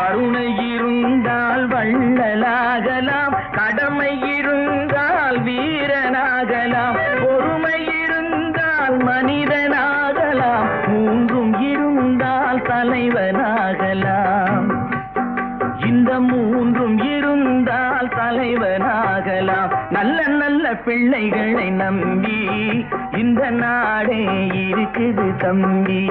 கருணை இருந்தால் வள்ளலாகலாம், கடமை இருந்தால் வீரனாகலாம், பொறுமை இருந்தால் மனிதனாகலாம், மூன்றும் இருந்தால் தலைவனாகலாம். இந்த மூன்றும் இருந்தால் தலைவனாகலாம். நல்ல நல்ல பிள்ளைகளை நம்பி இந்த நாடே இருக்குது தம்பி.